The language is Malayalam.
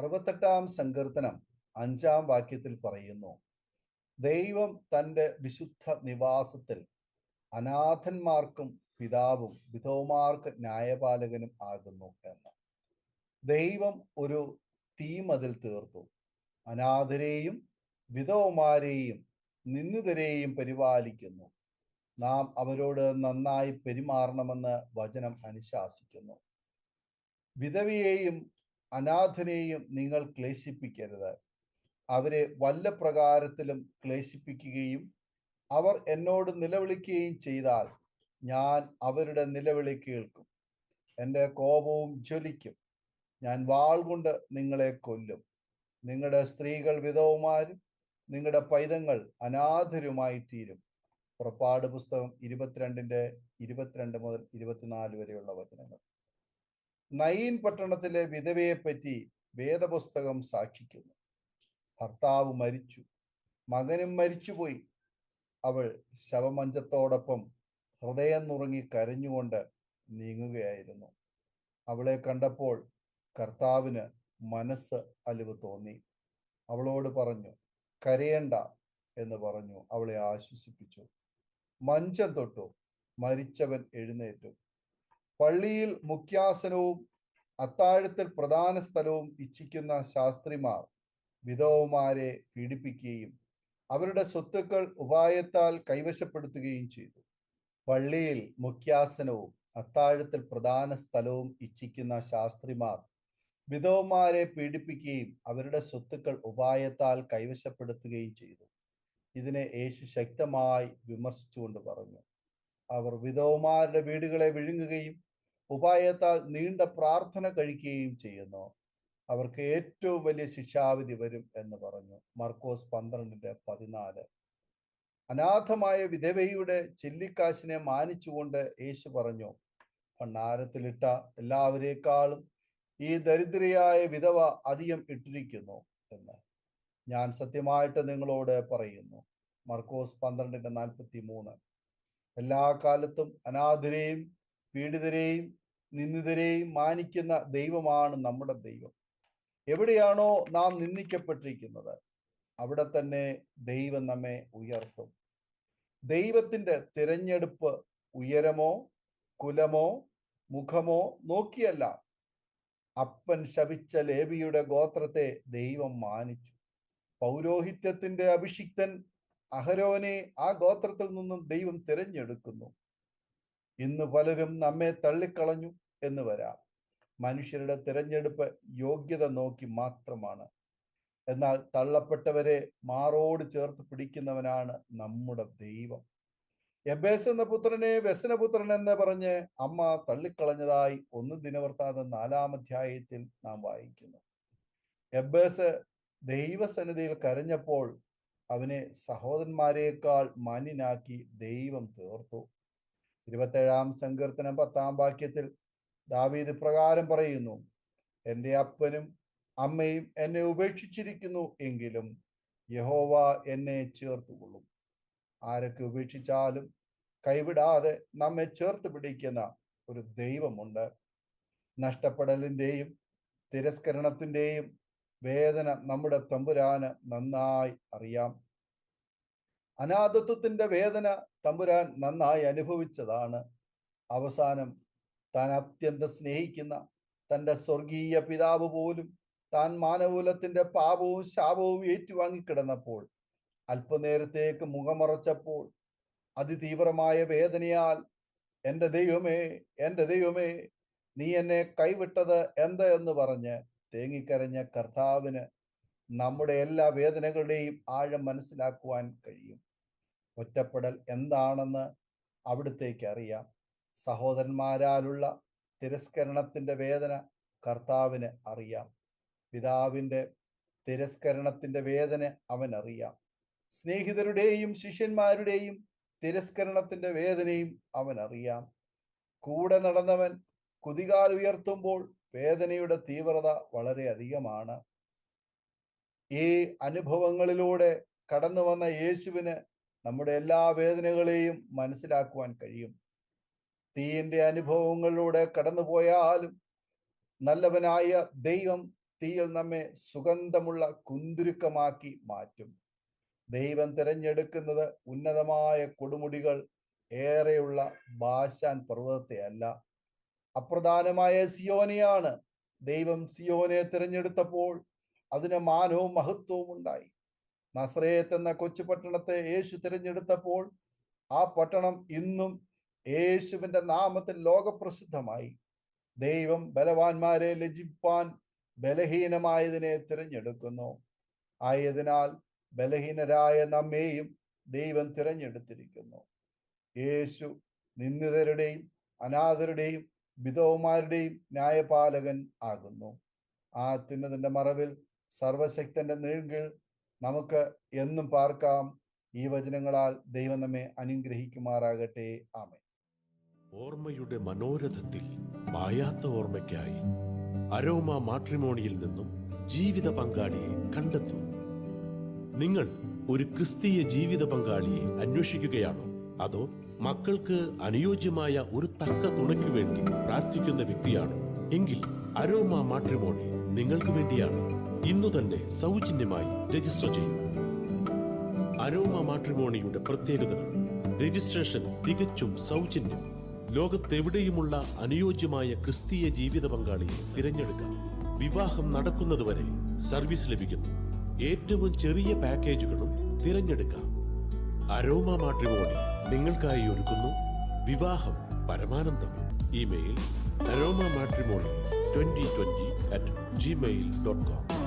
68 സങ്കീർത്തനം 5 പറയുന്നു, ദൈവം തൻ്റെ വിശുദ്ധ നിവാസത്തിൽ അനാഥന്മാർക്കും പിതാവും വിധവമാർക്ക് ന്യായപാലകനും ആകുന്നു എന്ന്. ദൈവം ഒരു തീമതിൽ തീർത്തു, അനാഥരെയും വിധവമാരെയും നിന്ദിതരെയും പരിപാലിക്കുന്നു. നാം അവരോട് നന്നായി പെരുമാറണമെന്ന് വചനം അനുശാസിക്കുന്നു. വിധവയെയും അനാഥനെയും നിങ്ങൾ ക്ലേശിപ്പിക്കരുത്. അവരെ വല്ല പ്രകാരത്തിലും ക്ലേശിപ്പിക്കുകയും അവർ എന്നോട് നിലവിളിക്കുകയും ചെയ്താൽ ഞാൻ അവരുടെ നിലവിളി കേൾക്കും. എൻ്റെ കോപവും ജ്വലിക്കും. ഞാൻ വാൾ കൊണ്ട് നിങ്ങളെ കൊല്ലും. നിങ്ങളുടെ സ്ത്രീകൾ വിധവമാരും നിങ്ങളുടെ പൈതങ്ങൾ അനാഥരുമായി തീരും. പുറപ്പാട് പുസ്തകം 22 മുതൽ 24 വരെയുള്ള വചനങ്ങൾ. നയീൻ പട്ടണത്തിലെ വിധവയെപ്പറ്റി വേദപുസ്തകം സാക്ഷിക്കുന്നു. ഭർത്താവ് മരിച്ചു, മകനും മരിച്ചുപോയി. അവൾ ശവമഞ്ചത്തോടൊപ്പം ഹൃദയം നുറുങ്ങി കരഞ്ഞുകൊണ്ട് നീങ്ങുകയായിരുന്നു. അവളെ കണ്ടപ്പോൾ കർത്താവിന് മനസ്സ് അലിവ് തോന്നി. അവളോട് പറഞ്ഞു, കരയണ്ട എന്ന് പറഞ്ഞു അവളെ ആശ്വസിപ്പിച്ചു. മഞ്ചം തൊട്ടു, മരിച്ചവൻ എഴുന്നേറ്റു. പള്ളിയിൽ മുഖ്യാസനവും അത്താഴത്തിൽ പ്രധാന സ്ഥലവും ഇച്ഛിക്കുന്ന ശാസ്ത്രിമാർ വിധവമാരെ പീഡിപ്പിക്കുകയും അവരുടെ സ്വത്തുക്കൾ ഉപായത്താൽ കൈവശപ്പെടുത്തുകയും ചെയ്തു. പള്ളിയിൽ മുഖ്യാസനവും അത്താഴത്തിൽ പ്രധാന സ്ഥലവും ഇച്ഛിക്കുന്ന ശാസ്ത്രിമാർ വിധവമാരെ പീഡിപ്പിക്കുകയും അവരുടെ സ്വത്തുക്കൾ ഉപായത്താൽ കൈവശപ്പെടുത്തുകയും ചെയ്തു. ഇതിനെ യേശു ശക്തമായി വിമർശിച്ചുകൊണ്ട് പറഞ്ഞു, അവർ വിധവമാരുടെ വീടുകളെ വിഴുങ്ങുകയും ഉപായത്താൽ നീണ്ട പ്രാർത്ഥന കഴിക്കുകയും ചെയ്യുന്നു. അവർക്ക് ഏറ്റവും വലിയ ശിക്ഷാവിധി വരും എന്ന് പറഞ്ഞു. മർക്കോസ് 12:14. അനാഥമായ വിധവയുടെ ചെല്ലിക്കാശിനെ മാനിച്ചുകൊണ്ട് യേശു പറഞ്ഞു, ഭണ്ഡാരത്തിലിട്ട എല്ലാവരേക്കാളും ഈ ദരിദ്രയായ വിധവ അധികം ഇട്ടിരിക്കുന്നു എന്ന് ഞാൻ സത്യമായിട്ട് നിങ്ങളോട് പറയുന്നു. മർക്കോസ് 12:43. എല്ലാ കാലത്തും അനാഥരെയും പീഡിതരെയും നിന്ദിതരെയും മാനിക്കുന്ന ദൈവമാണ് നമ്മുടെ ദൈവം. എവിടെയാണോ നാം നിന്ദിക്കപ്പെട്ടിരിക്കുന്നത് അവിടെ തന്നെ ദൈവം നമ്മെ ഉയർത്തും. ദൈവത്തിൻ്റെ തിരഞ്ഞെടുപ്പ് ഉയരമോ കുലമോ മുഖമോ നോക്കിയല്ല. അപ്പൻ ശപിച്ച ലേവിയുടെ ഗോത്രത്തെ ദൈവം മാനിച്ചു. പൗരോഹിത്യത്തിന്റെ അഭിഷിക്തൻ അഹരോനെ ആ ഗോത്രത്തിൽ നിന്നും ദൈവം തിരഞ്ഞെടുക്കുന്നു. ഇന്ന് പലരും നമ്മെ തള്ളിക്കളഞ്ഞു എന്ന് വരാം. മനുഷ്യരുടെ തിരഞ്ഞെടുപ്പ് യോഗ്യത നോക്കി മാത്രമാണ്. എന്നാൽ തള്ളപ്പെട്ടവരെ മാറോട് ചേർത്ത് പിടിക്കുന്നവനാണ് നമ്മുടെ ദൈവം. യബ്ബേസ് എന്ന പുത്രനെ വ്യസനപുത്രൻ എന്ന് പറഞ്ഞ് അമ്മ തള്ളിക്കളഞ്ഞതായി 1 ദിനവൃത്താന്തം 4-ാം അധ്യായത്തിൽ നാം വായിക്കുന്നു. യബ്ബേസ് ദൈവസന്നിധിയിൽ കരഞ്ഞപ്പോൾ അവനെ സഹോദരന്മാരെക്കാൾ മാന്യനാക്കി ദൈവം തീർത്തു. 27-ാം സങ്കീർത്തനം 10-ാം വാക്യത്തിൽ ദാവീദ് പ്രകാരം പറയുന്നു, എൻ്റെ അപ്പനും അമ്മയും എന്നെ ഉപേക്ഷിച്ചിരിക്കുന്നു എങ്കിലും യഹോവ എന്നെ ചേർത്തുകൊള്ളും. ആരൊക്കെ ഉപേക്ഷിച്ചാലും കൈവിടാതെ നമ്മെ ചേർത്ത് പിടിക്കുന്ന ഒരു ദൈവമുണ്ട്. നഷ്ടപ്പെടലിൻ്റെയും തിരസ്കരണത്തിൻ്റെയും വേദന നമ്മുടെ തമ്പുരാന് നന്നായി അറിയാം. അനാഥത്വത്തിന്റെ വേദന തമ്പുരാൻ നന്നായി അനുഭവിച്ചതാണ്. അവസാനം താൻ അത്യന്തം സ്നേഹിക്കുന്ന തൻ്റെ സ്വർഗീയ പിതാവ് പോലും താൻ മാനവകുലത്തിന്റെ പാപവും ശാപവും ഏറ്റുവാങ്ങിക്കിടന്നപ്പോൾ അല്പനേരത്തേക്ക് മുഖമറച്ചപ്പോൾ അതിതീവ്രമായ വേദനയാൽ എൻ്റെ ദൈവമേ, എൻ്റെ ദൈവമേ, നീ എന്നെ കൈവിട്ടത് എന്ത് എന്ന് പറഞ്ഞ് തേങ്ങിക്കരഞ്ഞ കർത്താവിന് നമ്മുടെ എല്ലാ വേദനകളുടെയും ആഴം മനസ്സിലാക്കുവാൻ കഴിയും. ഒറ്റപ്പെടൽ എന്താണെന്ന് അവിടുത്തേക്ക് അറിയാം. സഹോദരന്മാരാലുള്ള തിരസ്കരണത്തിന്റെ വേദന കർത്താവിന് അറിയാം. പിതാവിൻ്റെ തിരസ്കരണത്തിന്റെ വേദന അവനറിയാം. സ്നേഹിതരുടെയും ശിഷ്യന്മാരുടെയും തിരസ്കരണത്തിന്റെ വേദനയും അവനറിയാം. കൂടെ നടന്നവൻ കുതികാൽ ഉയർത്തുമ്പോൾ വേദനയുടെ തീവ്രത വളരെ അധികമാണ്. ഈ അനുഭവങ്ങളിലൂടെ കടന്നു വന്ന യേശുവിന് നമ്മുടെ എല്ലാ വേദനകളെയും മനസ്സിലാക്കുവാൻ കഴിയും. തീയിൻ്റെ അനുഭവങ്ങളിലൂടെ കടന്നുപോയാലും നല്ലവനായ ദൈവം തീയിൽ നമ്മെ സുഗന്ധമുള്ള കുന്തുരുക്കമാക്കി മാറ്റും. ദൈവം തിരഞ്ഞെടുക്കുന്നത് ഉന്നതമായ കൊടുമുടികൾ ഏറെയുള്ള ബാശാൻ പർവ്വതത്തെ അല്ല, അപ്രധാനമായ സിയോനെയാണ്. ദൈവം സിയോനെ തിരഞ്ഞെടുത്തപ്പോൾ അതിന് മാനവും മഹത്വവും ഉണ്ടായി. നസ്രയത്ത് എന്ന കൊച്ചു പട്ടണത്തെ യേശു തിരഞ്ഞെടുത്തപ്പോൾ ആ പട്ടണം ഇന്നും യേശുവിന്റെ നാമത്തിൽ ലോകപ്രസിദ്ധമായി. ദൈവം ബലവാന്മാരെ ലജ്ജിപ്പാൻ ബലഹീനമായതിനെ തിരഞ്ഞെടുക്കുന്നു. ആയതിനാൽ ബലഹീനരായ നമ്മെയും ദൈവം തിരഞ്ഞെടുത്തിരിക്കുന്നു. യേശു നിന്ദിതരുടെയും അനാഥരുടെയും വിധവമാരുടെയും ന്യായപാലകൻ ആകുന്നു. ആ അത്യുന്നതന്റെ മറവിൽ സർവശക്തന്റെ നിഴലിൽ നമുക്ക് എന്നും പാർക്കാം. ഈ വചനങ്ങളാൽ ദൈവം നമ്മെ അനുഗ്രഹിക്കുമാറാകട്ടെ. ആമേൻ. ഓർമ്മയുടെ മനോരഥത്തിൽ മായാത്ത ഓർമ്മയ്ക്കായി അരോമ മാട്രിമോണിയിൽ നിന്നും ജീവിത പങ്കാളിയെ കണ്ടെത്തൂ. നിങ്ങൾ ഒരു ക്രിസ്തീയ ജീവിത പങ്കാളിയെ അന്വേഷിക്കുകയാണോ? അതോ മക്കൾക്ക് അനുയോജ്യമായ ഒരു തക്ക തുണയ്ക്ക് വേണ്ടി പ്രാർത്ഥിക്കുന്ന വ്യക്തിയാണോ? എങ്കിൽ അരോമ മാട്രിമോണി നിങ്ങൾക്ക് വേണ്ടിയാണ്. ഇന്നു തന്നെ സൗജന്യമായി രജിസ്റ്റർ ചെയ്യൂ. അരോമ മാട്രിമോണിയുടെ പ്രത്യേകതകൾ: രജിസ്ട്രേഷൻ തികച്ചും സൗജന്യം. ലോകത്തെവിടെയുമുള്ള അനുയോജ്യമായ ക്രിസ്തീയ ജീവിത പങ്കാളിയെ തിരഞ്ഞെടുക്കാം. വിവാഹം നടക്കുന്നതുവരെ സർവീസ് ലഭിക്കുന്നു. ഏറ്റവും ചെറിയ പാക്കേജുകളും തിരഞ്ഞെടുക്കാം. അരോമ മാട്രിമോണി നിങ്ങൾക്കായി ഒരുക്കുന്നു വിവാഹം പരമാനന്ദം. Email aroma matrimony2020@gmail.com